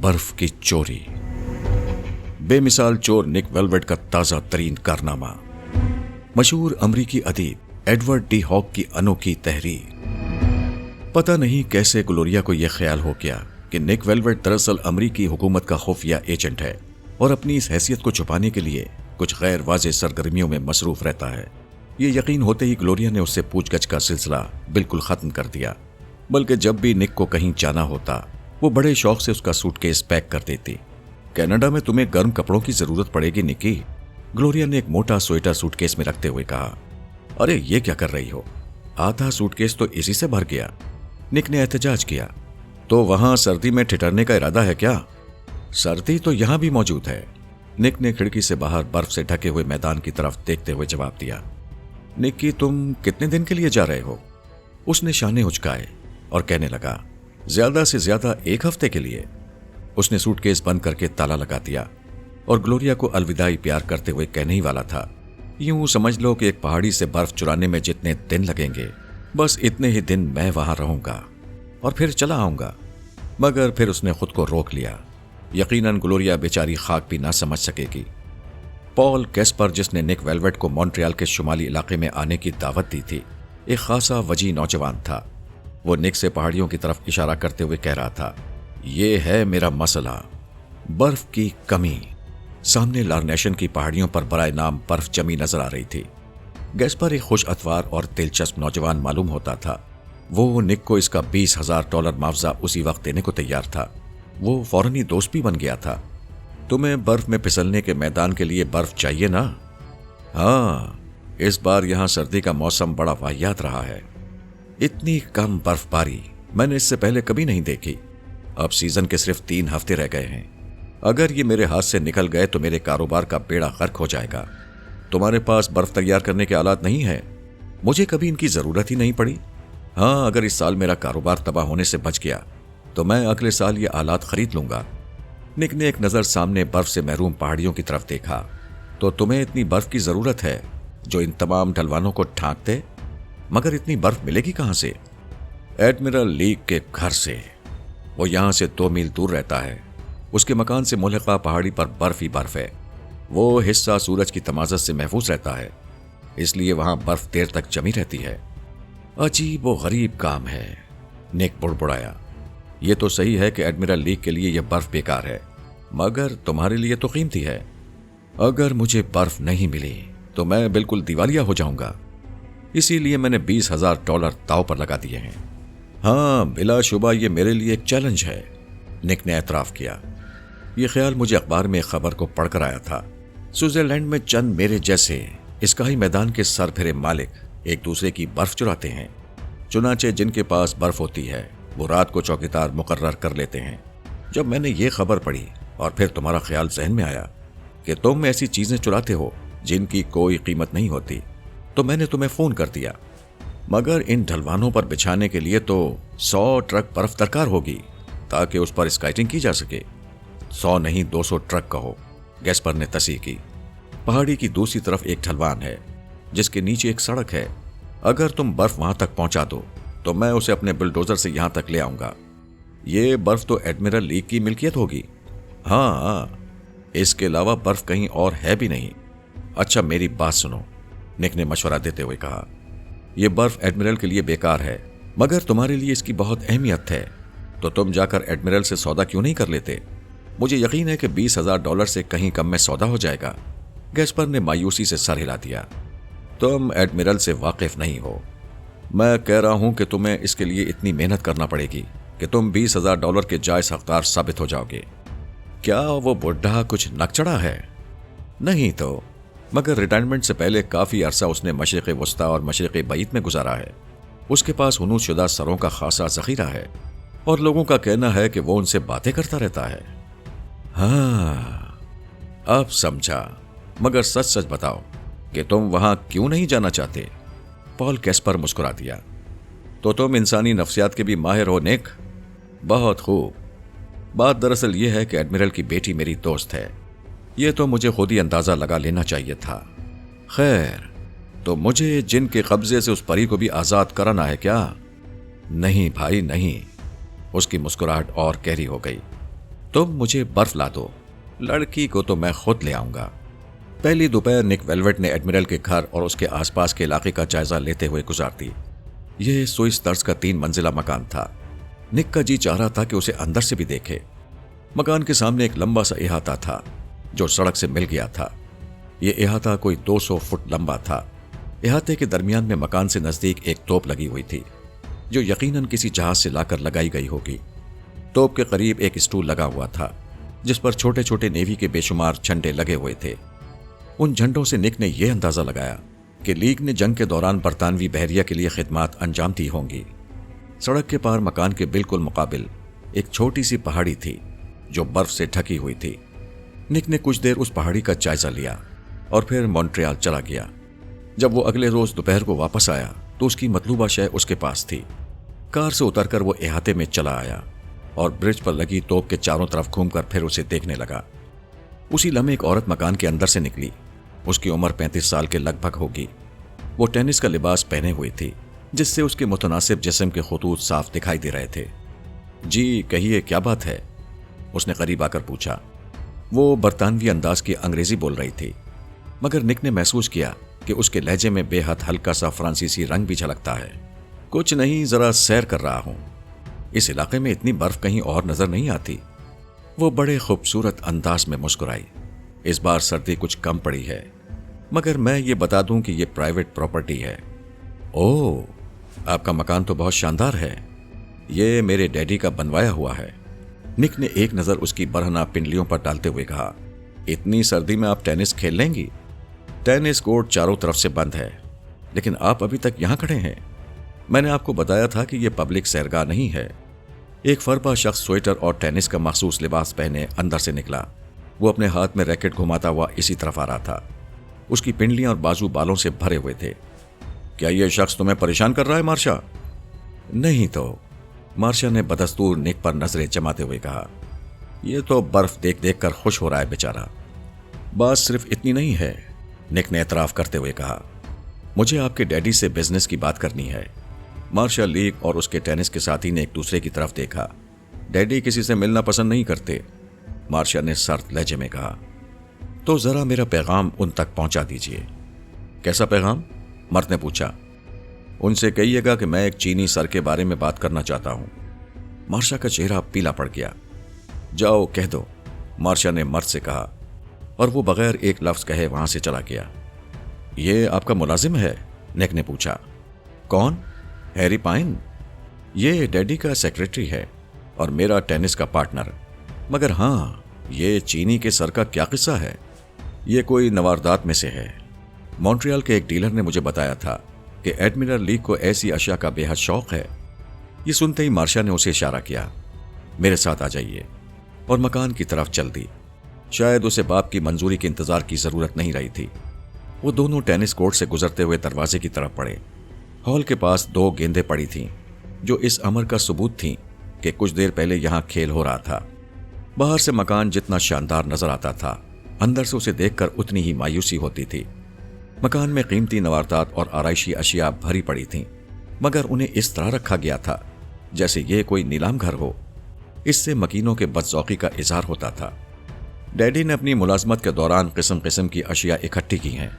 बर्फ की चोरी। बेमिसाल चोर निक वेलवेट का ताजा तरीन कारनामा। मशहूर अमरीकी अदीब एडवर्ड डी हॉक की अनोखी तहरीर। पता नहीं कैसे ग्लोरिया को यह ख्याल हो गया कि निक वेलवेट दरअसल अमरीकी हुकूमत का खुफिया एजेंट है और अपनी इस हैसियत को छुपाने के लिए कुछ गैर वाज़ेह सरगर्मियों में मसरूफ रहता है। ये यकीन होते ही ग्लोरिया ने उससे पूछगछ का सिलसिला बिल्कुल खत्म कर दिया। बल्कि जब भी निक को कहीं जाना होता वो बड़े शौक से उसका सूटकेस पैक कर देती। कनाडा में तुम्हें गर्म कपड़ों की जरूरत पड़ेगी निकी, ग्लोरिया ने एक मोटा स्वेटर सूटकेस में रखते हुए कहा। अरे ये क्या कर रही हो, आधा सूटकेस तो इसी से भर गया, निक ने एहतजाज किया। तो वहां सर्दी में ठिठरने का इरादा है क्या? सर्दी तो यहां भी मौजूद है, निक ने खिड़की से बाहर बर्फ से ढके हुए मैदान की तरफ देखते हुए जवाब दिया। निकी, तुम कितने दिन के लिए जा रहे हो? उसने शाने उचकाए और कहने लगा, ज्यादा से ज्यादा 1 हफ्ते के लिए। उसने सूटकेस बंद करके ताला लगा दिया और ग्लोरिया को अलविदाई प्यार करते हुए कहने ही वाला था, यूं समझ लो कि एक पहाड़ी से बर्फ चुराने में जितने दिन लगेंगे बस इतने ही दिन मैं वहां रहूंगा और फिर चला आऊंगा। मगर फिर उसने खुद को रोक लिया। यकीनन ग्लोरिया बेचारी खाक भी ना समझ सकेगी। पॉल कैस्पर, जिसने निक वेलवेट को मॉन्ट्रियल के शुमाली इलाके में आने की दावत दी थी, एक खासा वजी नौजवान था। वो निक से पहाड़ियों की तरफ इशारा करते हुए कह रहा था, ये है मेरा मसला, बर्फ की कमी। सामने लार्नेशन की पहाड़ियों पर बराए नाम बर्फ जमी नजर आ रही थी। गैस्पर एक खुश अतवार और दिलचस्प नौजवान मालूम होता था। वो निक को इसका $20,000 मुआवजा उसी वक्त देने को तैयार था। वो फौरन ही दोस्त भी बन गया था। तुम्हें बर्फ में फिसलने के मैदान के लिए बर्फ चाहिए ना? हाँ, इस बार यहां सर्दी का मौसम बड़ा वाहियात रहा है। इतनी कम बर्फबारी मैंने इससे पहले कभी नहीं देखी। अब सीजन के सिर्फ 3 हफ्ते रह गए हैं। अगर ये मेरे हाथ से निकल गए तो मेरे कारोबार का बेड़ा गर्क हो जाएगा। तुम्हारे पास बर्फ तैयार करने के आलात नहीं है? मुझे कभी इनकी जरूरत ही नहीं पड़ी। हाँ, अगर इस साल मेरा कारोबार तबाह होने से बच गया तो मैं अगले साल ये आलात खरीद लूंगा। निक ने एक नजर सामने बर्फ से महरूम पहाड़ियों की तरफ देखा। तो तुम्हें इतनी बर्फ की जरूरत है जो इन तमाम ढलवानों को ढांक दे? मगर इतनी बर्फ मिलेगी कहां से? एडमिरल लीक के घर से। वो यहां से 2 मील दूर रहता है। उसके मकान से मुल्का पहाड़ी पर बर्फ ही बर्फ है। वो हिस्सा सूरज की तमाज़त से महफूज रहता है, इसलिए वहां बर्फ देर तक जमी रहती है। अजीब व गरीब काम है, निक बुड़बुड़ाया। ये तो सही है कि एडमिरल लीक के लिए यह बर्फ बेकार है, मगर तुम्हारे लिए तो कीमती है। अगर मुझे बर्फ नहीं मिली तो मैं बिल्कुल दिवालिया हो जाऊंगा। इसीलिए मैंने $20,000 दांव पर लगा दिए हैं। हाँ, बिलाशुबा ये मेरे लिए एक चैलेंज है, निक ने एतराफ किया। यह ख्याल मुझे अखबार में खबर को पढ़कर आया था। स्विट्जरलैंड में चंद मेरे जैसे स्काई मैदान के सरफिरे मालिक एक दूसरे की बर्फ चुराते हैं। चुनाचे जिनके पास बर्फ होती है वो रात को चौकीदार मुकर्रर कर लेते हैं। जब मैंने ये खबर पढ़ी और फिर तुम्हारा ख्याल जहन में आया कि तुम ऐसी चीजें चुराते हो जिनकी कोई कीमत नहीं होती, तो मैंने तुम्हें फोन कर दिया। मगर इन ढलवानों पर बिछाने के लिए तो 100 ट्रक बर्फ दरकार होगी ताकि उस पर स्काइटिंग की जा सके। 100 नहीं, 200 ट्रक कहो, गैस्पर ने तस्दीक की। पहाड़ी की दूसरी तरफ एक ढलवान है जिसके नीचे एक सड़क है। अगर तुम बर्फ वहां तक पहुंचा दो तो मैं उसे अपने बुलडोजर से यहां तक ले आऊंगा। ये बर्फ तो एडमिरल लीक की मिल्कियत होगी। हाँ, इसके अलावा बर्फ कहीं और है भी नहीं। अच्छा, मेरी बात सुनो, निक ने मशवरा देते हुए कहा। यह बर्फ एडमिरल के लिए बेकार है, मगर तुम्हारे लिए इसकी बहुत अहमियत है, तो तुम जाकर एडमिरल से सौदा क्यों नहीं कर लेते? मुझे यकीन है कि $20,000 से कहीं कम में सौदा हो जाएगा। गैस्पर ने मायूसी से सर हिला दिया। तुम एडमिरल से वाकिफ नहीं हो। मैं कह रहा हूं कि तुम्हें इसके लिए इतनी मेहनत करना पड़ेगी कि तुम $20,000 के जायज हकदार साबित हो जाओगे। क्या वो बुढ़ा कुछ नकचड़ा है? नहीं तो, मगर रिटायरमेंट से पहले काफी अरसा उसने मशरिक़ वस्ता और मशरिक़ बईत में गुजारा है। उसके पास हुनूद शुदा सरों का खासा ज़ख़ीरा है और लोगों का कहना है कि वो उनसे बातें करता रहता है। हाँ, अब समझा। मगर सच सच बताओ कि तुम वहां क्यों नहीं जाना चाहते? पॉल कैस्पर मुस्कुरा दिया। तो तुम इंसानी नफ्सियात के भी माहिर हो निक। बहुत खूब। बात दरअसल यह है कि एडमिरल की बेटी मेरी दोस्त है। यह तो मुझे खुद ही अंदाजा लगा लेना चाहिए था। खैर, तो मुझे जिन के कब्जे से उस परी को भी आजाद कराना है क्या? नहीं भाई नहीं। उसकी मुस्कुराहट और गहरी हो गई। तुम मुझे बर्फ ला दो, लड़की को तो मैं खुद ले आऊंगा। पहली दोपहर निक वेलवेट ने एडमिरल के घर और उसके आसपास के इलाके का जायजा लेते हुए गुजार दी। यह स्विस तर्ज का 3 मंजिला मकान था। निक का जी चाह रहा था कि उसे अंदर से भी देखे। मकान के सामने एक लंबा सा अहाता था जो सड़क से मिल गया था। यह अहाता कोई 200 फुट लंबा था। अहाते के दरमियान में मकान से नजदीक एक तोप लगी हुई थी जो यकीनन किसी जहाज से लाकर लगाई गई होगी। तोप के करीब एक स्टूल लगा हुआ था जिस पर छोटे छोटे नेवी के बेशुमार झंडे लगे हुए थे। उन झंडों से निक ने यह अंदाजा लगाया कि लीग ने जंग के दौरान बरतानवी बहरिया के लिए खिदमात अंजाम दी होंगी। सड़क के पार मकान के बिल्कुल मुकाबिल एक छोटी सी पहाड़ी थी जो बर्फ से ढकी हुई थी। निक ने कुछ देर उस पहाड़ी का जायजा लिया और फिर मॉन्ट्रियल चला गया। जब वो अगले रोज दोपहर को वापस आया तो उसकी मतलूबा शय उसके पास थी। कार से उतरकर वो अहाते में चला आया और ब्रिज पर लगी तोप के चारों तरफ घूमकर फिर उसे देखने लगा। उसी लम्हे एक औरत मकान के अंदर से निकली। उसकी उम्र 35 साल के लगभग होगी। वो टेनिस का लिबास पहने हुई थी जिससे उसके मुतनासिब जिस्म के खुतूत साफ दिखाई दे रहे थे। जी कहिए, क्या बात है? उसने करीब आकर पूछा। वो बरतानवी अंदाज की अंग्रेजी बोल रही थी, मगर निक ने महसूस किया कि उसके लहजे में बेहद हल्का सा फ्रांसीसी रंग भी झलकता है। कुछ नहीं, जरा सैर कर रहा हूं। इस इलाके में इतनी बर्फ कहीं और नजर नहीं आती। वो बड़े खूबसूरत अंदाज में मुस्कुराई। इस बार सर्दी कुछ कम पड़ी है, मगर मैं ये बता दूं कि ये प्राइवेट प्रॉपर्टी है। ओह, आपका मकान तो बहुत शानदार है। ये मेरे डैडी का बनवाया हुआ है। निक ने एक नजर उसकी बरहना पिंडलियों पर डालते हुए कहा। इतनी सर्दी में आप टेनिस खेल लेंगी? टेनिस कोर्ट चारों तरफ से बंद है, लेकिन आप अभी तक यहां खड़े हैं। मैंने आपको बताया था कि यह पब्लिक सैरगाह नहीं है। एक फरबा शख्स स्वेटर और टेनिस का मखसूस लिबास पहने अंदर से निकला। वो अपने हाथ में रैकेट घुमाता हुआ इसी तरफ आ रहा था। उसकी पिंडलियां और बाजू बालों से भरे हुए थे। क्या यह शख्स तुम्हें परेशान कर रहा है, मार्शा? नहीं तो, मार्शा ने बदस्तूर निक पर नजरें जमाते हुए कहा। यह तो बर्फ देख देख कर खुश हो रहा है बेचारा। बात सिर्फ इतनी नहीं है, निक ने एतराफ करते हुए कहा। मुझे आपके डैडी से बिजनेस की बात करनी है। मार्शा लीग और उसके टेनिस के साथी ने एक दूसरे की तरफ देखा। डैडी किसी से मिलना पसंद नहीं करते, मार्शा ने सर्द लहजे में कहा। तो जरा मेरा पैगाम उन तक पहुंचा दीजिए। कैसा पैगाम? मर्द ने पूछा। उनसे कहिएगा कि मैं एक चीनी सर के बारे में बात करना चाहता हूं। मार्शा का चेहरा पीला पड़ गया। जाओ कह दो, मार्शा ने मर्द से कहा, और वो बगैर एक लफ्ज कहे वहां से चला गया। ये आपका मुलाजिम है? निक ने पूछा। कौन? Harry pine. ये डैडी का सेक्रेटरी है और मेरा टेनिस का पार्टनर। मगर हाँ, ये चीनी के सर का क्या किस्सा है? ये कोई नवारदात में से है। मॉन्ट्रियल के एक डीलर ने मुझे बताया था कि एडमिरल लीग को ऐसी अशिया का बेहद शौक है। ये सुनते ही मार्शा ने उसे इशारा किया, मेरे साथ आ जाइए, और मकान की तरफ चल दी। शायद उसे बाप की मंजूरी के इंतजार की जरूरत नहीं रही थी। वो दोनों टेनिस कोर्ट से गुजरते हुए दरवाजे की तरफ बढ़े। हॉल के पास 2 गेंदें पड़ी थीं जो इस अमर का सबूत थीं कि कुछ देर पहले यहां खेल हो रहा था। बाहर से मकान जितना शानदार नजर आता था, अंदर से उसे देखकर उतनी ही मायूसी होती थी। मकान में कीमती नवारदात और आराइशी अशिया भरी पड़ी थीं, मगर उन्हें इस तरह रखा गया था जैसे ये कोई नीलाम घर हो। इससे मकीनों के बदज़ौक़ी का इजहार होता था। डैडी ने अपनी मुलाजमत के दौरान किस्म किस्म की अशिया इकट्ठी की हैं,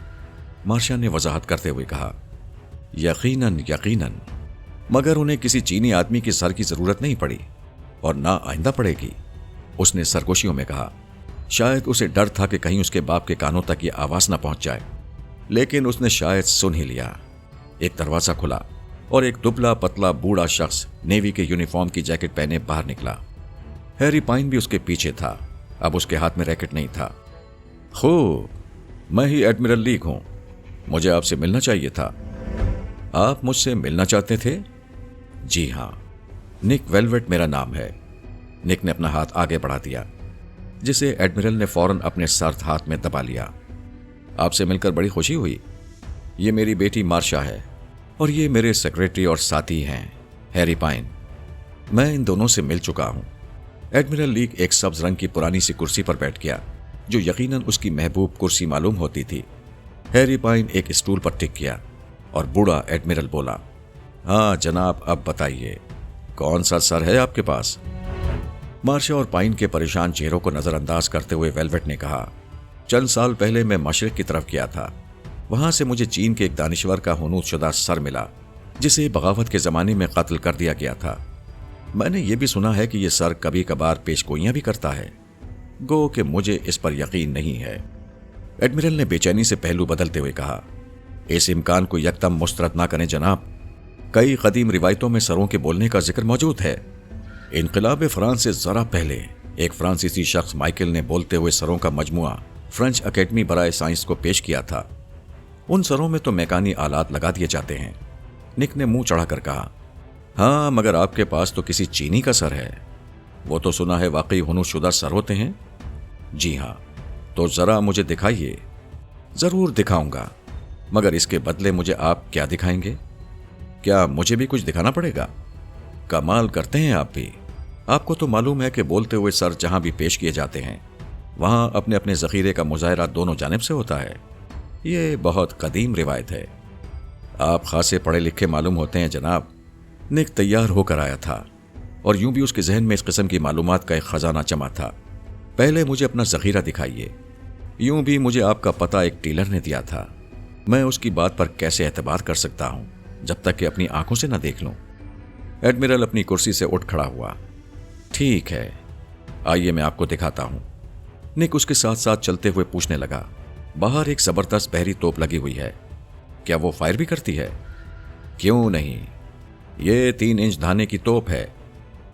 मार्शा ने वजाहत करते हुए कहा। यकीनन यकीनन, मगर उन्हें किसी चीनी आदमी की सर की जरूरत नहीं पड़ी और ना आइंदा पड़ेगी, उसने सरगोशियों में कहा। शायद उसे डर था कि कहीं उसके बाप के कानों तक ये आवाज ना पहुंच जाए, लेकिन उसने शायद सुन ही लिया। एक दरवाजा खुला और एक दुबला पतला बूढ़ा शख्स नेवी के यूनिफॉर्म की जैकेट पहने बाहर निकला। हैरी पाइन भी उसके पीछे था। अब उसके हाथ में रैकेट नहीं था। खूब, मैं ही एडमिरल लीग हूं। मुझे आपसे मिलना चाहिए था। आप मुझसे मिलना चाहते थे? जी हां, निक वेलवेट मेरा नाम है। निक ने अपना हाथ आगे बढ़ा दिया, जिसे एडमिरल ने फौरन अपने सर्द हाथ में दबा लिया। आपसे मिलकर बड़ी खुशी हुई। ये मेरी बेटी मार्शा है और ये मेरे सेक्रेटरी और साथी हैं, हैरी पाइन। मैं इन दोनों से मिल चुका हूं। एडमिरल लीग एक सब्ज रंग की पुरानी सी कुर्सी पर बैठ गया, जो यकीनन उसकी महबूब कुर्सी मालूम होती थी। हैरी पाइन एक स्टूल पर टिक गया और बूढ़ा एडमिरल बोला, हाँ जनाब, अब बताइए, कौन सा सर है आपके पास? मार्शा और पाइन के परेशान चेहरों को नजरअंदाज करते हुए वेलवेट ने कहा, चंद साल पहले मैं मशरिक की तरफ गया था। वहां से मुझे चीन के एक दानिश्वर का हुनूदशुदा सर मिला जिसे बगावत के जमाने में कत्ल कर दिया गया था। मैंने ये भी सुना है कि यह सर कभी कभार पेशगोइयां भी करता है। गो कि मुझे इस पर यकीन नहीं है। एडमिरल ने बेचैनी से पहलू बदलते हुए कहा, इस इम्कान को यकदम मुस्तरद ना करें जनाब। कई कदीम रिवायतों में सरों के बोलने का जिक्र मौजूद है। इनकलाब फ्रांस से जरा पहले एक फ्रांसीसी शख्स माइकल ने बोलते हुए सरों का मजमुआ फ्रेंच अकेडमी बराए साइंस को पेश किया था। उन सरों में तो मैकानी आलात लगा दिए जाते हैं। निक ने मुंह चढ़ाकर कहा, हाँ, मगर आपके पास तो किसी चीनी का सर है। वो तो सुना है वाकई हुनूदशुदा सर होते हैं। जी हाँ, तो जरा मुझे दिखाइए। जरूर दिखाऊंगा, मगर इसके बदले मुझे आप क्या दिखाएंगे? क्या मुझे भी कुछ दिखाना पड़ेगा? कमाल करते हैं आप भी। आपको तो मालूम है कि बोलते हुए सर जहां भी पेश किए जाते हैं वहां अपने अपने जखीरे का मुजाहरा दोनों जानिब से होता है। ये बहुत कदीम रिवायत है। आप खासे पढ़े लिखे मालूम होते हैं जनाब। निक तैयार होकर आया था और यूं भी उसके जहन में इस किस्म की मालूमात का एक खजाना जमा था। पहले मुझे अपना जखीरा दिखाइए। यूं भी मुझे आपका पता एक डीलर ने दिया था। मैं उसकी बात पर कैसे एतबार कर सकता हूं जब तक कि अपनी आंखों से न देख लूं। एडमिरल अपनी कुर्सी से उठ खड़ा हुआ। ठीक है, आइए मैं आपको दिखाता हूं। निक उसके साथ साथ चलते हुए पूछने लगा, बाहर एक जबरदस्त बहरी तोप लगी हुई है, क्या वो फायर भी करती है? क्यों नहीं, ये 3 इंच धाने की तोप है।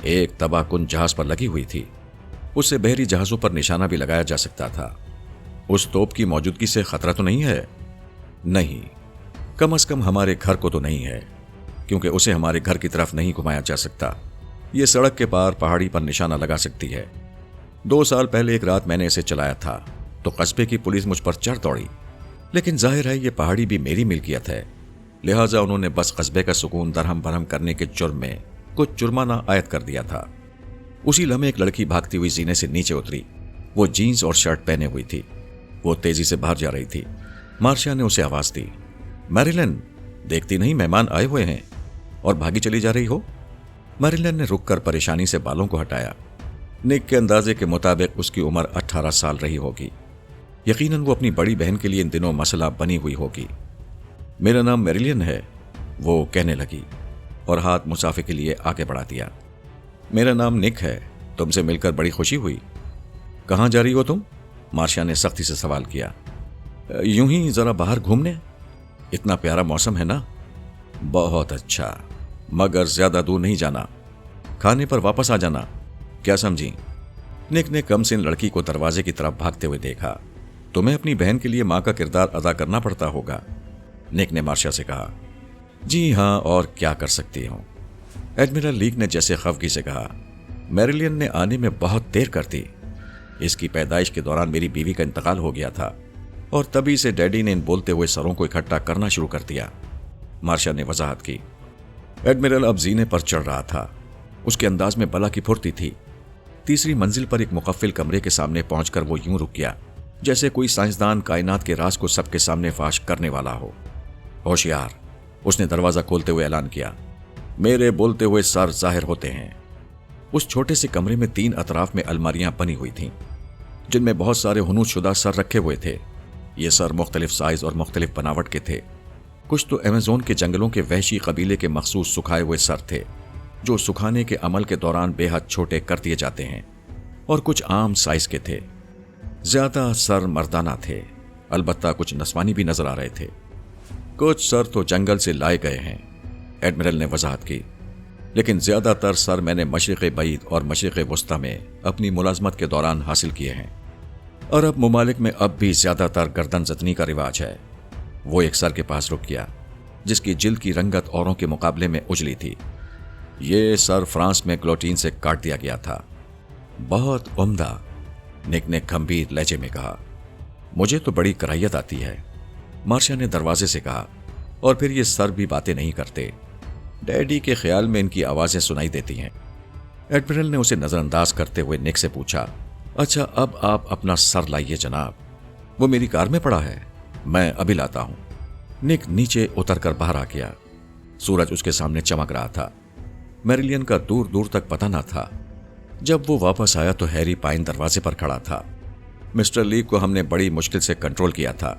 एक तबाहकुन जहाज पर लगी हुई थी। उससे बहरी जहाजों पर निशाना भी लगाया जा सकता था। उस तोप की मौजूदगी से खतरा तो नहीं है? नहीं, कम से कम हमारे घर को तो नहीं है, क्योंकि उसे हमारे घर की तरफ नहीं घुमाया जा सकता। यह सड़क के पार पहाड़ी पर निशाना लगा सकती है। 2 साल पहले एक रात मैंने इसे चलाया था तो कस्बे की पुलिस मुझ पर चढ़ दौड़ी, लेकिन जाहिर है ये पहाड़ी भी मेरी मिल्कियत है, लिहाजा उन्होंने बस कस्बे का सुकून दरहम बरहम करने के जुर्म में कुछ जुर्माना आयद कर दिया था। उसी लम्हे एक लड़की भागती हुई जीने से नीचे उतरी। वो जीन्स और शर्ट पहने हुई थी। वो तेजी से बाहर जा रही थी। मार्शा ने उसे आवाज दी, मैरिलन, देखती नहीं मेहमान आए हुए हैं और भागी चली जा रही हो? मैरिलन ने रुककर परेशानी से बालों को हटाया। निक के अंदाजे के मुताबिक उसकी उम्र 18 साल रही होगी। यकीनन वो अपनी बड़ी बहन के लिए इन दिनों मसला बनी हुई होगी। मेरा नाम मैरिलन है, वो कहने लगी और हाथ मुसाफे के लिए आगे बढ़ा दिया। मेरा नाम निक है, तुमसे मिलकर बड़ी खुशी हुई। कहाँ जा रही हो तुम? मार्शा ने सख्ती से सवाल किया। यूं ही जरा बाहर घूमने। इतना प्यारा मौसम है ना? बहुत अच्छा, मगर ज्यादा दूर नहीं जाना। खाने पर वापस आ जाना, क्या समझी? निक ने कमसिन लड़की को दरवाजे की तरफ भागते हुए देखा। तुम्हें अपनी बहन के लिए मां का किरदार अदा करना पड़ता होगा, निक ने मार्शा से कहा। जी हां, और क्या कर सकती हूं, एडमिरल लीक ने जैसे खफगी से कहा। मैरिलियन ने आने में बहुत देर कर दी। इसकी पैदाइश के दौरान मेरी बीवी का इंतकाल हो गया था और तभी से डैडी ने इन बोलते हुए सरों को इकट्ठा करना शुरू कर दिया, मार्शा ने वजाहत की। एडमिरल अब जीने पर चढ़ रहा था। उसके अंदाज में बला की फुर्ती थी। तीसरी मंजिल पर एक मुकफ्फिल कमरे के सामने पहुंचकर वो यूं रुक गया जैसे कोई साइंसदान कायनात के राज को सबके सामने फाश करने वाला हो। होशियार, उसने दरवाजा खोलते हुए ऐलान किया। मेरे बोलते हुए सर जाहिर होते हैं। उस छोटे से कमरे में 3 अतराफ में अलमारियां बनी हुई थीं, जिनमें बहुत सारे हुनूदशुदा सर रखे हुए थे। ये सर मुख्तलिफ साइज और मुख्तलिफ बनावट के थे। कुछ तो अमेजोन के जंगलों के वहशी कबीले के मखसूस सुखाए हुए सर थे, जो सुखाने के अमल के दौरान बेहद छोटे कर दिए जाते हैं, और कुछ आम साइज के थे। ज्यादा सर मर्दाना थे, अलबत्ता कुछ नस्वानी भी नजर आ रहे थे। कुछ सर तो जंगल से लाए गए हैं, एडमिरल ने वजाहत की, लेकिन ज्यादातर सर मैंने मशरिक़ बईद और मशरिक़ वस्ता में अपनी मुलाजमत के दौरान हासिल किए हैं। अरब मुमालिक में अब भी ज्यादातर गर्दन जतनी का रिवाज है। वो एक सर के पास रुक गया जिसकी जिल्द की रंगत औरों के मुकाबले में उजली थी। ये सर फ्रांस में ग्लोटीन से काट दिया गया था। बहुत उम्दा, निक ने गंभीर लहजे में कहा। मुझे तो बड़ी कराहियत आती है, मार्शा ने दरवाजे से कहा, और फिर ये सर भी बातें नहीं करते। डैडी के ख्याल में इनकी आवाजें सुनाई देती हैं। एडमिरल ने उसे नजरअंदाज करते हुए निक से पूछा, अच्छा अब आप अपना सर लाइए जनाब, वो मेरी कार में पड़ा है, मैं अभी लाता हूं। निक नीचे उतरकर बाहर आ गया। सूरज उसके सामने चमक रहा था। मैरिलियन का दूर दूर तक पता न था। जब वो वापस आया तो हैरी पाइन दरवाजे पर खड़ा था। मिस्टर लीक को हमने बड़ी मुश्किल से कंट्रोल किया था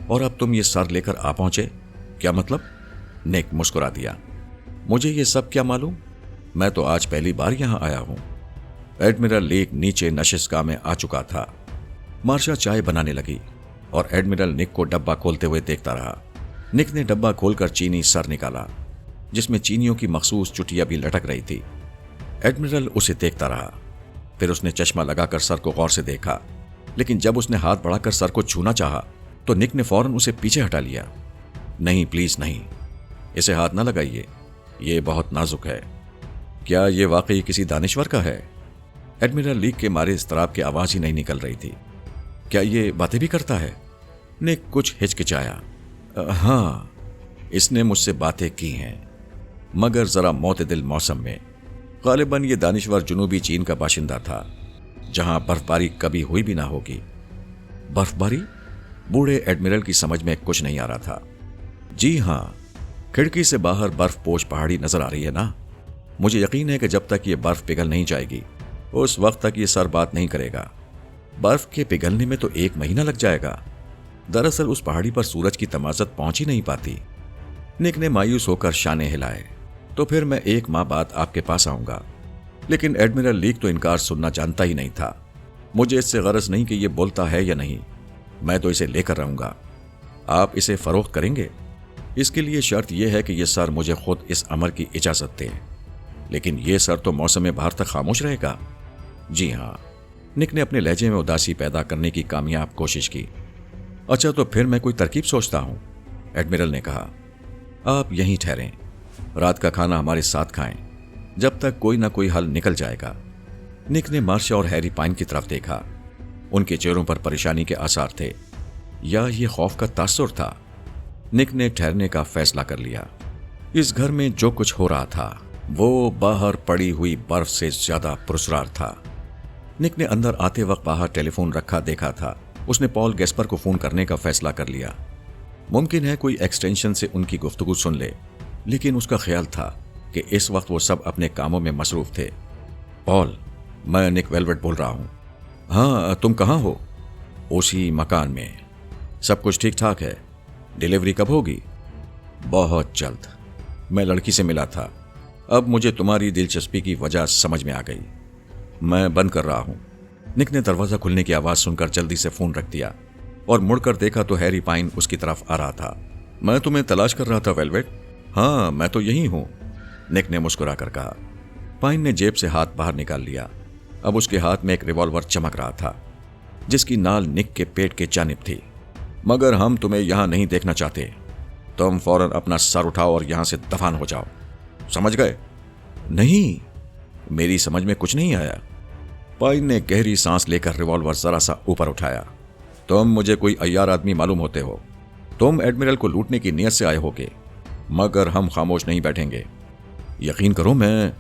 और अब तुम ये सर लेकर आ पहुंचे, क्या मतलब? निक मुस्कुरा दिया। मुझे ये सब क्या मालूम, मैं तो आज पहली बार यहां आया हूं। एडमिरल लीक नीचे नशिशगाह में आ चुका था। मार्शा चाय बनाने लगी और एडमिरल निक को डब्बा खोलते हुए देखता रहा। निक ने डब्बा खोलकर चीनी सर निकाला जिसमें चीनियों की मखसूस चुटिया भी लटक रही थी। एडमिरल उसे देखता रहा, फिर उसने चश्मा लगाकर सर को गौर से देखा, लेकिन जब उसने हाथ बढ़ाकर सर को छूना चाहा तो निक ने फौरन उसे पीछे हटा लिया। नहीं, प्लीज नहीं, इसे हाथ ना लगाइए, ये बहुत नाजुक है। क्या ये वाकई किसी दानिश्वर का है? एडमिरल लीक के मारे इस्तराब की आवाज ही नहीं निकल रही थी। क्या ये बातें भी करता है? निक कुछ हिचकिचाया। हाँ, इसने मुझसे बातें की हैं, मगर जरा मोतदिल मौसम में। गालिबन ये दानिश्वर जुनूबी चीन का बाशिंदा था, जहां बर्फबारी कभी हुई भी ना होगी। बर्फबारी? बूढ़े एडमिरल की समझ में कुछ नहीं आ रहा था। जी हां, खिड़की से बाहर बर्फ पोश पहाड़ी नजर आ रही है ना। मुझे यकीन है कि जब तक ये बर्फ पिघल नहीं जाएगी उस वक्त तक ये सर बात नहीं करेगा। बर्फ के पिघलने में तो 1 महीना लग जाएगा। दरअसल उस पहाड़ी पर सूरज की तमाजत पहुंच ही नहीं पाती। निक ने मायूस होकर शाने हिलाए। तो फिर मैं 1 माह बाद आपके पास आऊंगा। लेकिन एडमिरल लीक तो इनकार सुनना जानता ही नहीं था। मुझे इससे गरज नहीं कि यह बोलता है या नहीं, मैं तो इसे लेकर रहूंगा। आप इसे फरोख्त करेंगे? इसके लिए शर्त यह है कि यह सर मुझे खुद इस अमर की इजाजत दे। लेकिन यह सर तो मौसम बाहर तक खामोश रहेगा। जी हां, निक ने अपने लहजे में उदासी पैदा करने की कामयाब कोशिश की। अच्छा, तो फिर मैं कोई तरकीब सोचता हूं, एडमिरल ने कहा। आप यहीं ठहरें, रात का खाना हमारे साथ खाएं, जब तक कोई ना कोई हल निकल जाएगा। निक ने मार्शा और हैरी पाइन की तरफ देखा। उनके चेहरों पर परेशानी के आसार थे, या ये खौफ का तासुर था। निक ने ठहरने का फैसला कर लिया। इस घर में जो कुछ हो रहा था वो बाहर पड़ी हुई बर्फ से ज्यादा पुरस्कार था। निक ने अंदर आते वक्त बाहर टेलीफोन रखा देखा था। उसने पॉल गैस्पर को फोन करने का फैसला कर लिया। मुमकिन है कोई एक्सटेंशन से उनकी गुफ्तगू सुन ले, लेकिन उसका ख्याल था कि इस वक्त वो सब अपने कामों में मसरूफ थे। पॉल, मैं निक वेलवेट बोल रहा हूं। हाँ, तुम कहाँ हो? उसी मकान में। सब कुछ ठीक ठाक है? डिलीवरी कब होगी? बहुत जल्द। मैं लड़की से मिला था। अब मुझे तुम्हारी दिलचस्पी की वजह समझ में आ गई। मैं बंद कर रहा हूं। निक ने दरवाजा खुलने की आवाज सुनकर जल्दी से फोन रख दिया और मुड़कर देखा तो हैरी पाइन उसकी तरफ आ रहा था। मैं तुम्हें तलाश कर रहा था वेलवेट। हाँ, मैं तो यही हूं, निक ने मुस्कुरा कर कहा। पाइन ने जेब से हाथ बाहर निकाल लिया। अब उसके हाथ में एक रिवॉल्वर चमक रहा था जिसकी नाल निक के पेट के जानिब थी। मगर हम तुम्हें यहां नहीं देखना चाहते। तुम फौरन अपना सर उठाओ और यहां से दफान हो जाओ, समझ गए? नहीं, मेरी समझ में कुछ नहीं आया। पाइन ने गहरी सांस लेकर रिवॉल्वर जरा सा ऊपर उठाया। तुम मुझे कोई अय्यार आदमी मालूम होते हो। तुम एडमिरल को लूटने की नीयत से आए होगे, मगर हम खामोश नहीं बैठेंगे। यकीन करो मैं।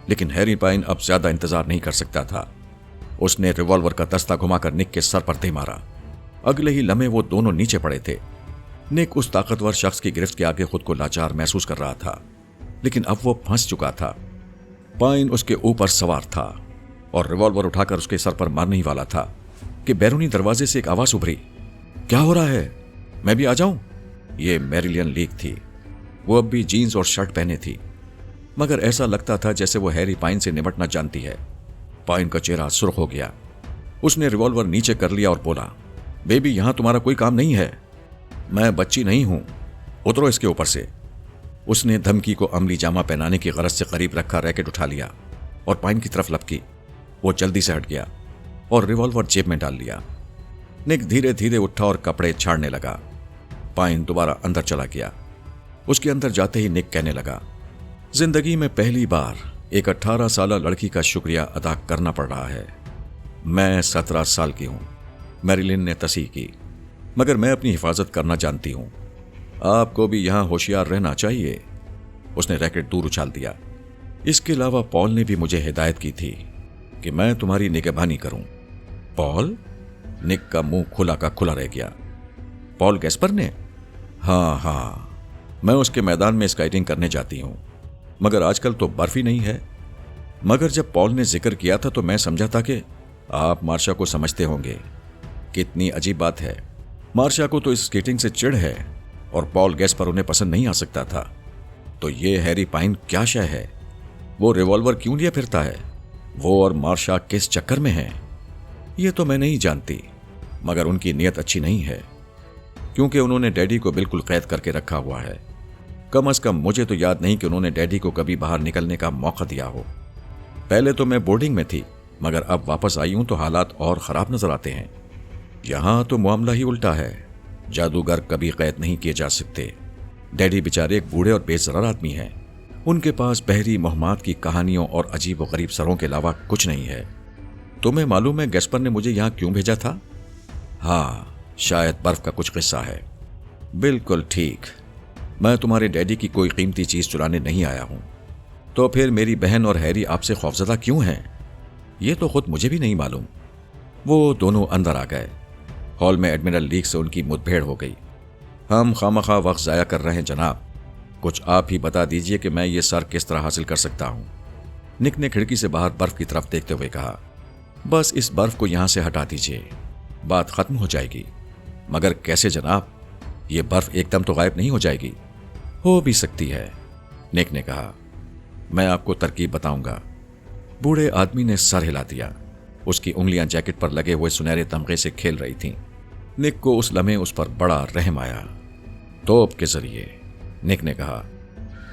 लेकिन हैरी पाइन अब ज्यादा इंतजार नहीं कर सकता था। उसने रिवॉल्वर का दस्ता घुमाकर निक के सर पर दे मारा। अगले ही लम्हे वो दोनों नीचे पड़े थे। निक उस ताकतवर शख्स की गिरफ्त के आगे खुद को लाचार महसूस कर रहा था, लेकिन अब वो फंस चुका था। पाइन उसके ऊपर सवार था और रिवॉल्वर उठाकर उसके सर पर मारने ही वाला था कि बैरूनी दरवाजे से एक आवाज उभरी। क्या हो रहा है? मैं भी आ जाऊं? ये मैरिलियन लीक थी। वो अब भी जीन्स और शर्ट पहने थी, मगर ऐसा लगता था जैसे वो हैरी पाइन से निपटना जानती है। पाइन का चेहरा सुर्ख हो गया। उसने रिवॉल्वर नीचे कर लिया और बोला, बेबी, यहां तुम्हारा कोई काम नहीं है। मैं बच्ची नहीं हूं, उतरो इसके ऊपर से। उसने धमकी को अमली जामा पहनाने की गरज से करीब रखा रैकेट उठा लिया और पाइन की तरफ लपकी। वो जल्दी से हट गया और रिवॉल्वर जेब में डाल लिया। निक धीरे धीरे उठा और कपड़े छाड़ने लगा। पाइन दोबारा अंदर चला गया। उसके अंदर जाते ही निक कहने लगा, जिंदगी में पहली बार एक 18 साल लड़की का शुक्रिया अदा करना पड़ रहा है। मैं 17 साल की हूं। मैरिलिन ने तस्दीक की, मगर मैं अपनी हिफाजत करना जानती हूं। आपको भी यहां होशियार रहना चाहिए। उसने रैकेट दूर उछाल दिया। इसके अलावा पॉल ने भी मुझे हिदायत की थी कि मैं तुम्हारी निगहबानी करूं। पॉल? निक का मुंह खुला का खुला रह गया। पॉल गैस्पर ने? हाँ, मैं उसके मैदान में स्काइटिंग करने जाती हूं, मगर आजकल तो बर्फ ही नहीं है। मगर जब पॉल ने जिक्र किया था तो मैं समझा था कि आप मार्शा को समझते होंगे। कितनी अजीब बात है, मार्शा को तो इस स्केटिंग से चिढ़ है और पॉल गेस पर उन्हें पसंद नहीं आ सकता था। तो ये हैरी पाइन क्या शय है? वो रिवॉल्वर क्यों लिए फिरता है? वो और मार्शा किस चक्कर में है? ये तो मैं नहीं जानती, मगर उनकी नीयत अच्छी नहीं है, क्योंकि उन्होंने डैडी को बिल्कुल कैद करके रखा हुआ है। कम अज कम मुझे तो याद नहीं कि उन्होंने डैडी को कभी बाहर निकलने का मौका दिया हो। पहले तो मैं बोर्डिंग में थी, मगर अब वापस आई हूं तो हालात और खराब नजर आते हैं। यहां तो मामला ही उल्टा है, जादूगर कभी कैद नहीं किए जा सकते। डैडी बेचारे एक बूढ़े और बेजरार आदमी हैं। उनके पास बहरी मोहम्मद की कहानियों और अजीब व गरीब सरों के अलावा कुछ नहीं है। तुम्हें मालूम है गैस्पर ने मुझे यहां क्यों भेजा था? हाँ, शायद बर्फ का कुछ किस्सा है। बिल्कुल ठीक, मैं तुम्हारे डैडी की कोई कीमती चीज चुराने नहीं आया हूं। तो फिर मेरी बहन और हैरी आपसे खौफजदा क्यों हैं? ये तो खुद मुझे भी नहीं मालूम। वो दोनों अंदर आ गए। हॉल में एडमिरल लीक से उनकी मुठभेड़ हो गई। हम खामखा वक्त जाया कर रहे हैं जनाब, कुछ आप ही बता दीजिए कि मैं ये सर किस तरह हासिल कर सकता हूं। निक ने खिड़की से बाहर बर्फ की तरफ देखते हुए कहा, बस इस बर्फ को यहां से हटा दीजिए, बात खत्म हो जाएगी। मगर कैसे जनाब? ये बर्फ एकदम तो गायब नहीं हो जाएगी। हो भी सकती है, निक ने कहा। मैं आपको तरकीब बताऊंगा। बूढ़े आदमी ने सर हिला दिया। उसकी उंगलियां जैकेट पर लगे हुए सुनहरे तमगे से खेल रही थीं। निक को उस लम्हे उस पर बड़ा रहम आया। तोप के जरिए, निक ने कहा,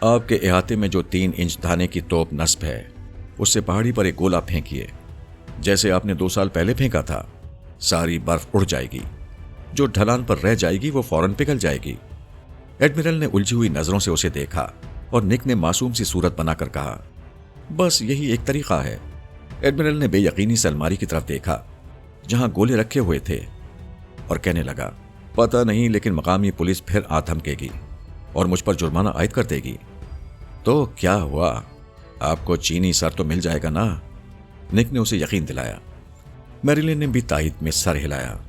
आपके इहाते में जो 3 इंच धाने की तोप नस्ब है, उससे पहाड़ी पर एक गोला फेंकिए, जैसे आपने 2 साल पहले फेंका था। सारी बर्फ उड़ जाएगी, जो ढलान पर रह जाएगी वो फौरन पिघल जाएगी। एडमिरल ने उलझी हुई नजरों से उसे देखा और निक ने मासूम सी सूरत बनाकर कहा, बस यही एक तरीका है। एडमिरल ने बेयकीनी से अलमारी की तरफ देखा जहां गोले रखे हुए थे और कहने लगा, पता नहीं, लेकिन मकामी पुलिस फिर आ धमकेगी और मुझ पर जुर्माना आयद कर देगी। तो क्या हुआ, आपको चीनी सर तो मिल जाएगा ना? निक ने उसे यकीन दिलाया। मैरिलिन ने भी तायद में सर हिलाया।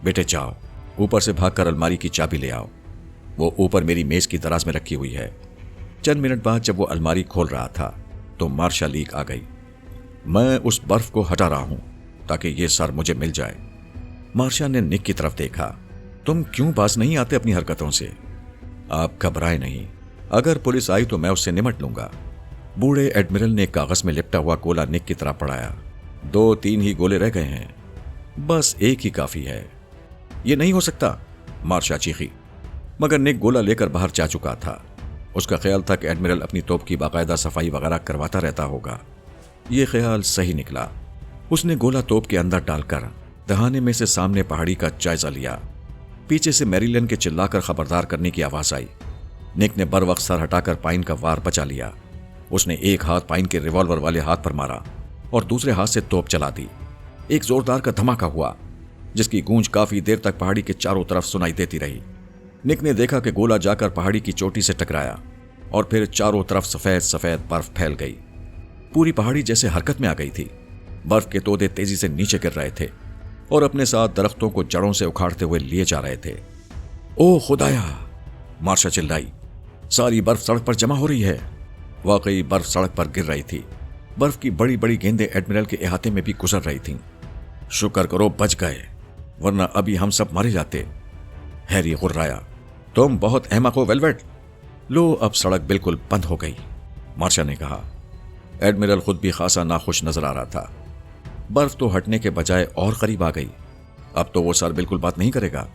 बेटे जाओ, ऊपर से भागकर अलमारी की चाबी ले आओ, वो ऊपर मेरी मेज की दराज में रखी हुई है। चंद मिनट बाद जब वो अलमारी खोल रहा था तो मार्शा लीक आ गई। मैं उस बर्फ को हटा रहा हूं ताकि ये सर मुझे मिल जाए। मार्शा ने निक की तरफ देखा। तुम क्यों बाज नहीं आते अपनी हरकतों से? आप घबराए नहीं, अगर पुलिस आई तो मैं उससे निमट लूंगा। बूढ़े एडमिरल ने कागज में लिपटा हुआ गोला निक की तरफ बढ़ाया। 2-3 ही गोले रह गए हैं, बस एक ही काफी है। ये नहीं हो सकता, मार्शा चीखी। मगर निक गोला लेकर बाहर जा चुका था। उसका ख्याल था कि एडमिरल अपनी तोप की बाकायदा सफाई वगैरह करवाता रहता होगा। यह ख्याल सही निकला। उसने गोला तोप के अंदर डालकर दहाने में से सामने पहाड़ी का जायजा लिया। पीछे से मैरिलन के चिल्लाकर खबरदार करने की आवाज आई। निक ने बर वक्त सर हटाकर पाइन का वार बचा लिया। उसने एक हाथ पाइन के रिवॉल्वर वाले हाथ पर मारा और दूसरे हाथ से तोप चला दी। एक जोरदार का धमाका हुआ, जिसकी गूंज काफी देर तक पहाड़ी के चारों तरफ सुनाई देती रही। निक ने देखा कि गोला जाकर पहाड़ी की चोटी से टकराया और फिर चारों तरफ सफेद सफेद बर्फ फैल गई। पूरी पहाड़ी जैसे हरकत में आ गई थी। बर्फ के तोदे तेजी से नीचे गिर रहे थे और अपने साथ दरख्तों को जड़ों से उखाड़ते हुए लिए जा रहे थे। ओ खुदाया, मार्शा चिल्लाई, सारी बर्फ सड़क पर जमा हो रही है। वाकई बर्फ सड़क पर गिर रही थी। बर्फ की बड़ी बड़ी गेंदें एडमिरल के इहाते में भी गुजर रही थीं। शुक्र करो बच गए, वरना अभी हम सब मारे जाते। हैरी गुर्राया, तुम बहुत अहमक हो वेलवेट। लो, अब सड़क बिल्कुल बंद हो गई, मार्शा ने कहा। एडमिरल खुद भी खासा नाखुश नजर आ रहा था। बर्फ तो हटने के बजाय और करीब आ गई। अब तो वो सर बिल्कुल बात नहीं करेगा।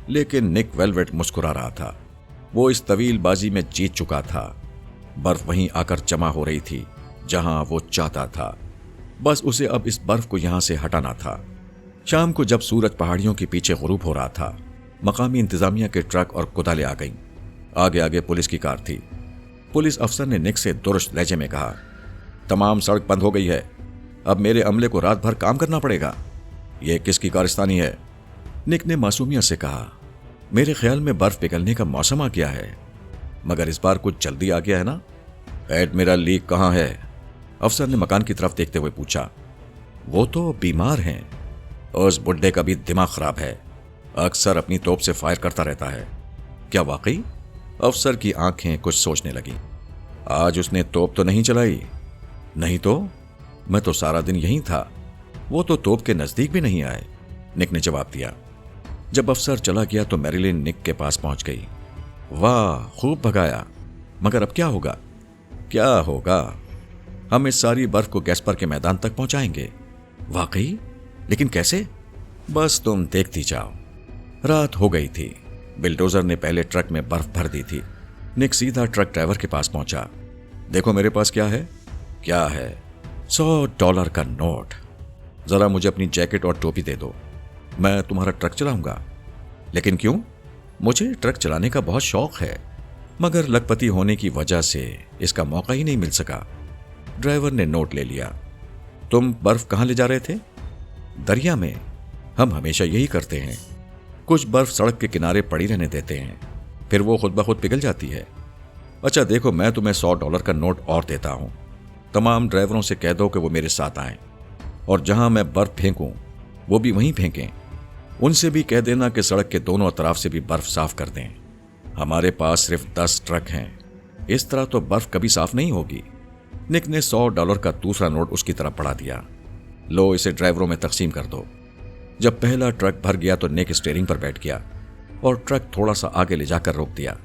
लेकिन निक वेलवेट मुस्कुरा रहा था। वो इस तवील बाजी में जीत चुका था। बर्फ वहीं आकर जमा हो रही थी जहां वो चाहता था। बस उसे अब इस बर्फ को यहां से हटाना था। शाम को जब सूरज पहाड़ियों के पीछे गुरूब हो रहा था, मकामी इंतजामिया के ट्रक और कुदाले आ गईं। आगे आगे पुलिस की कार थी। पुलिस अफसर ने निक से दुरुस्त लहजे में कहा, तमाम सड़क बंद हो गई है, अब मेरे अमले को रात भर काम करना पड़ेगा। यह किसकी कारस्तानी है? निक ने मासूमियत से कहा, मेरे ख्याल में बर्फ पिघलने का मौसम आ गया है, मगर इस बार कुछ जल्दी आ गया है ना? एडमिरल लीक कहाँ है? अफसर ने मकान की तरफ देखते हुए पूछा। वो तो बीमार हैं। उस बुड्ढे का भी दिमाग खराब है, अक्सर अपनी तोप से फायर करता रहता है। क्या वाकई? अफसर की आंखें कुछ सोचने लगी। आज उसने तोप तो नहीं चलाई? नहीं तो, मैं तो सारा दिन यहीं था, वो तो तोप के नजदीक भी नहीं आए, निक ने जवाब दिया। जब अफसर चला गया तो मैरिलिन निक के पास पहुंच गई। वाह, खूब भगाया, मगर अब क्या होगा? क्या होगा? हम इस सारी बर्फ को गैस्पर के मैदान तक पहुंचाएंगे। वाकई? लेकिन कैसे? बस तुम देखती जाओ। रात हो गई थी। बिल्डोजर ने पहले ट्रक में बर्फ भर दी थी। निक सीधा ट्रक ड्राइवर के पास पहुंचा। देखो मेरे पास क्या है। क्या है? $100 का नोट। जरा मुझे अपनी जैकेट और टोपी दे दो, मैं तुम्हारा ट्रक चलाऊंगा। लेकिन क्यों? मुझे ट्रक चलाने का बहुत शौक है, मगर लखपति होने की वजह से इसका मौका ही नहीं मिल सका। ड्राइवर ने नोट ले लिया। तुम बर्फ कहां ले जा रहे थे? दरिया में। हम हमेशा यही करते हैं। कुछ बर्फ सड़क के किनारे पड़ी रहने देते हैं, फिर वो खुद ब खुद पिघल जाती है। अच्छा देखो, मैं तुम्हें $100 का नोट और देता हूं। तमाम ड्राइवरों से कह दो कि वो मेरे साथ आएं, और जहां मैं बर्फ फेंकूं वो भी वहीं फेंकें। उनसे भी कह देना कि सड़क के दोनों अतराफ से भी बर्फ साफ कर दें। हमारे पास सिर्फ 10 ट्रक हैं, इस तरह तो बर्फ कभी साफ नहीं होगी। निक ने $100 का दूसरा नोट उसकी तरफ बढ़ा दिया। लो, इसे ड्राइवरों में तकसीम कर दो। जब पहला ट्रक भर गया तो निक स्टीयरिंग पर बैठ गया और ट्रक थोड़ा सा आगे ले जाकर रोक दिया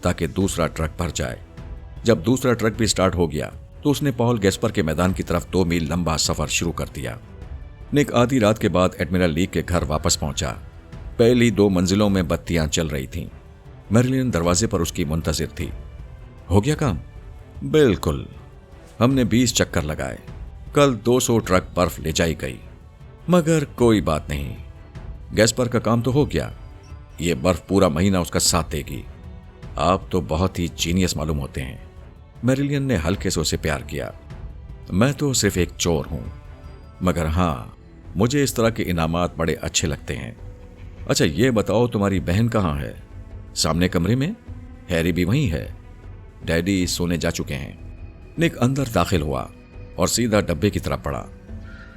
ताकि दूसरा ट्रक भर जाए। जब दूसरा ट्रक भी स्टार्ट हो गया तो उसने पॉल गैस्पर के मैदान की तरफ 2 मील लंबा सफर शुरू कर दिया। निक आधी रात के बाद एडमिरल लीक के घर वापस पहुंचा। पहली 2 मंजिलों में बत्तियां चल रही थीं। मैरिलिन दरवाजे पर उसकी मुंतजिर थी। हो गया काम? बिल्कुल। हमने 20 चक्कर लगाए। कल 200 ट्रक बर्फ ले जाई गई, मगर कोई बात नहीं, गैस्पर का काम तो हो गया। ये बर्फ पूरा महीना उसका साथ देगी। आप तो बहुत ही जीनियस मालूम होते हैं। मैरिलियन ने हल्के से उसे प्यार किया। मैं तो सिर्फ एक चोर हूं, मगर हां, मुझे इस तरह के इनामात बड़े अच्छे लगते हैं। अच्छा ये बताओ, तुम्हारी बहन कहां है? सामने कमरे में। हैरी भी वहीं है। डैडी सोने जा चुके हैं। निक अंदर दाखिल हुआ और सीधा डब्बे की तरफ बढ़ा।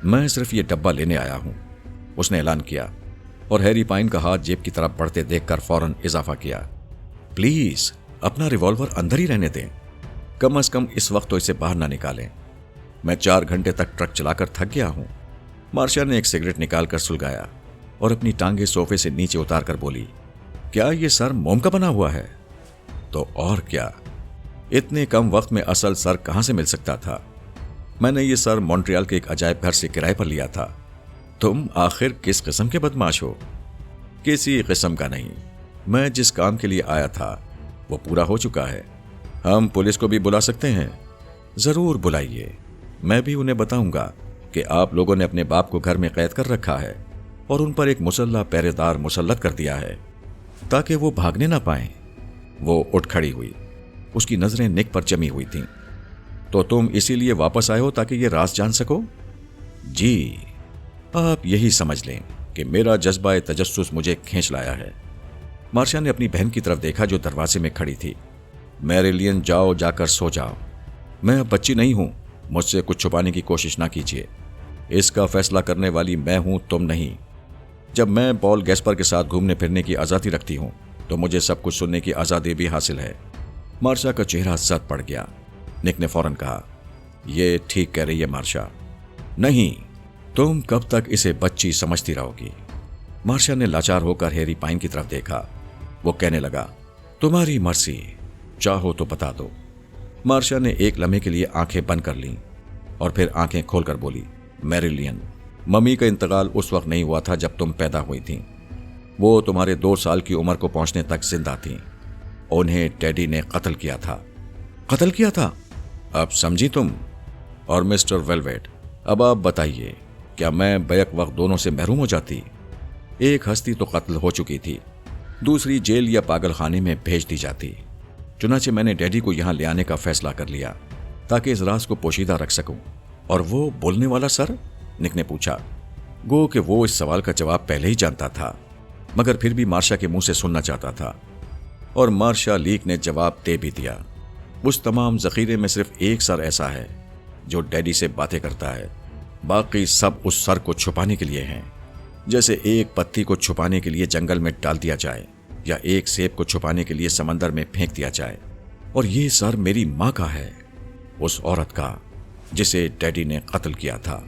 मैं सिर्फ ये डब्बा लेने आया हूं, उसने ऐलान किया, और हैरी पाइन का हाथ जेब की तरफ बढ़ते देखकर फौरन इजाफा किया। प्लीज अपना रिवॉल्वर अंदर ही रहने दें, कम से कम इस वक्त तो इसे बाहर ना निकालें। मैं 4 घंटे तक ट्रक चलाकर थक गया हूं। मार्शा ने एक सिगरेट निकालकर सुलगाया और अपनी टांगे सोफे से नीचे उतार कर बोली, क्या ये सर मोम का बना हुआ है? तो और क्या, इतने कम वक्त में असल सर कहां से मिल सकता था? मैंने ये सर मॉन्ट्रियल के एक अजायब घर से किराए पर लिया था। तुम आखिर किस किस्म के बदमाश हो? किसी किस्म का नहीं, मैं जिस काम के लिए आया था वो पूरा हो चुका है। हम पुलिस को भी बुला सकते हैं। जरूर बुलाइए, मैं भी उन्हें बताऊंगा कि आप लोगों ने अपने बाप को घर में कैद कर रखा है और उन पर एक मुसल्ला पहरेदार मुसल्लत कर दिया है ताकि वो भागने ना पाएं। वो उठ खड़ी हुई। उसकी नजरें निक पर जमी हुई थीं। तो तुम इसीलिए वापस आए हो ताकि ये राज जान सको? जी, आप यही समझ लें कि मेरा जज्बा तजस्सुस मुझे खींच लाया है। मार्शा ने अपनी बहन की तरफ देखा जो दरवाजे में खड़ी थी। मैरिलियन, जाओ, जाकर सो जाओ। मैं अब बच्ची नहीं हूं, मुझसे कुछ छुपाने की कोशिश ना कीजिए। इसका फैसला करने वाली मैं हूं, तुम नहीं। जब मैं पॉल गैस्पर के साथ घूमने फिरने की आज़ादी रखती हूं तो मुझे सब कुछ सुनने की आज़ादी भी हासिल है। मार्शा का चेहरा सद पड़ गया। निक ने फौरन कहा, यह ठीक कह रही है मार्शा। नहीं, तुम कब तक इसे बच्ची समझती रहोगी? मार्शा ने लाचार होकर हैरी पाइन की तरफ देखा। वो कहने लगा, तुम्हारी मर्जी, चाहो तो बता दो। मार्शा ने एक लम्हे के लिए आंखें बंद कर लीं और फिर आंखें खोलकर बोली, मैरिलियन, मम्मी का इंतकाल उस वक्त नहीं हुआ था जब तुम पैदा हुई थीं। वो तुम्हारे 2 साल की उम्र को पहुंचने तक जिंदा थीं। उन्हें डैडी ने कत्ल किया था। कत्ल किया था? अब समझी तुम? और मिस्टर वेलवेट, अब आप बताइए, क्या मैं बैक वक्त दोनों से महरूम हो जाती? एक हस्ती तो कत्ल हो चुकी थी, दूसरी जेल या पागल खाने में भेज दी जाती। चुनाचे मैंने डैडी को यहां ले आने का फैसला कर लिया ताकि इस राज को पोशीदा रख सकूं। और वो बोलने वाला सर? निक ने पूछा। गो कि वो इस सवाल का जवाब पहले ही जानता था, मगर फिर भी मार्शा के मुंह से सुनना चाहता था। और मार्शा लीक ने जवाब दे भी दिया। उस तमाम जखीरे में सिर्फ एक सर ऐसा है जो डैडी से बातें करता है, बाकी सब उस सर को छुपाने के लिए हैं। जैसे एक पत्ती को छुपाने के लिए जंगल में डाल दिया जाए या एक सेब को छुपाने के लिए समंदर में फेंक दिया जाए। और ये सर मेरी माँ का है, उस औरत का जिसे टेडी ने कत्ल किया था।